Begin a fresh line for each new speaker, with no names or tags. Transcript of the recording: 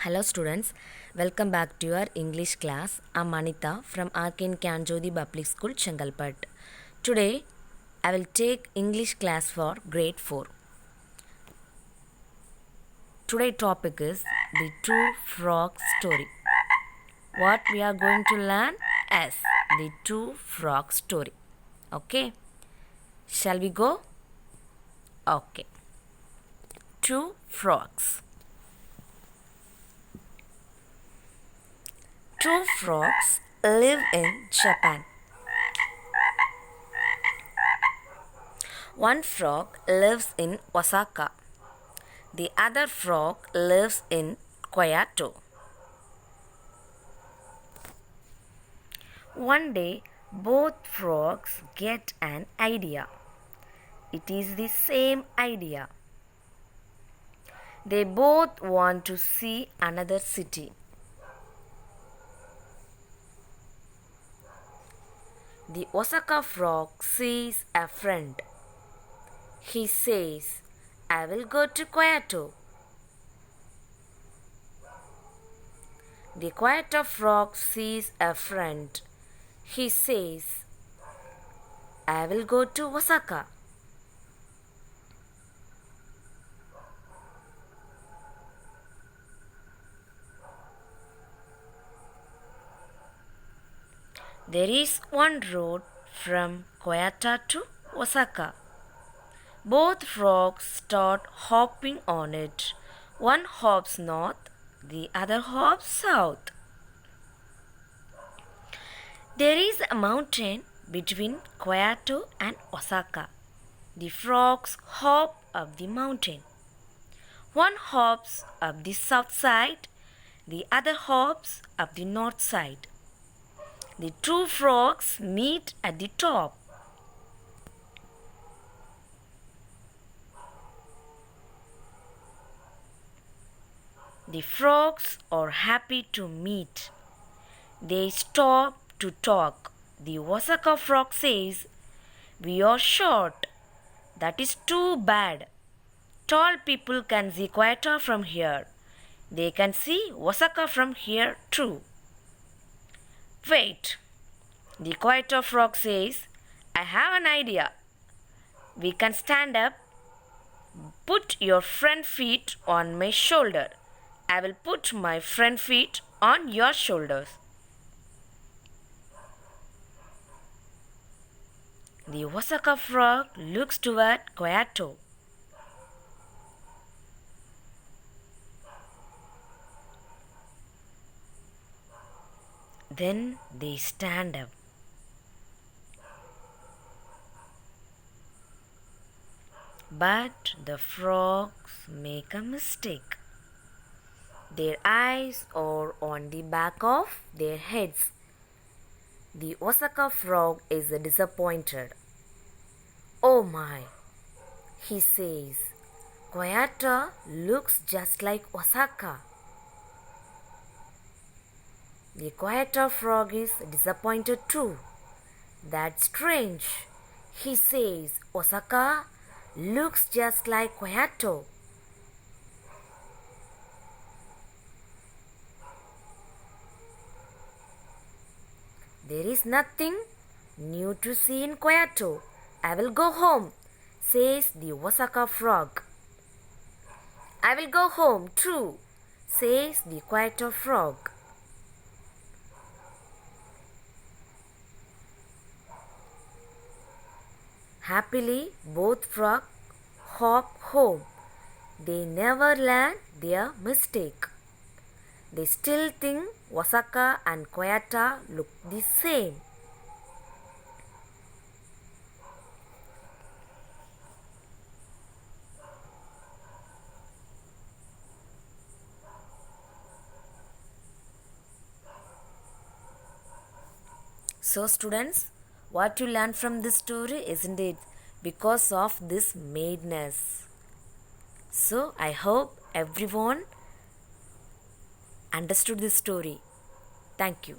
Hello students, welcome back to your English class. I'm Anita from Arkin Kanjodi Public School, Chengalpet. Today, I will take English class for grade 4. Today's topic is the Two Frogs story. What we are going to learn is the Two Frogs story. Okay, shall we go? Okay. Two frogs. Two frogs live in Japan. One frog lives in Osaka. The other frog lives in Kyoto. One day, both frogs get an idea. It is the same idea. They both want to see another city. The Osaka frog sees a friend. He says, I will go to Kyoto. The Kyoto frog sees a friend. He says, I will go to Osaka. There is one road from Kyoto to Osaka. Both frogs start hopping on it. One hops north, the other hops south. There is a mountain between Kyoto and Osaka. The frogs hop up the mountain. One hops up the south side, the other hops up the north side. The two frogs meet at the top. The frogs are happy to meet. They stop to talk. The Osaka frog says, we are short. That is too bad. Tall people can see Kyoto from here. They can see Osaka from here too. Wait, the Kyoto frog says, I have an idea. We can stand up. Put your front feet on my shoulder. I will put my front feet on your shoulders. The Osaka frog looks toward Kyoto. Then they stand up. But the frogs make a mistake. Their eyes are on the back of their heads. The Osaka frog is disappointed. Oh my, he says, Kyoto looks just like Osaka. The Kyoto frog is disappointed too. That's strange, he says, Osaka looks just like Kyoto. There is nothing new to see in Kyoto. I will go home, says the Osaka frog. I will go home too, says the Kyoto frog. Happily, both frogs hop home. They never learn their mistake. They still think Osaka and Kyoto look the same. So students, what you learn from this story, isn't it? Because of this madness. So I hope everyone understood this story. Thank you.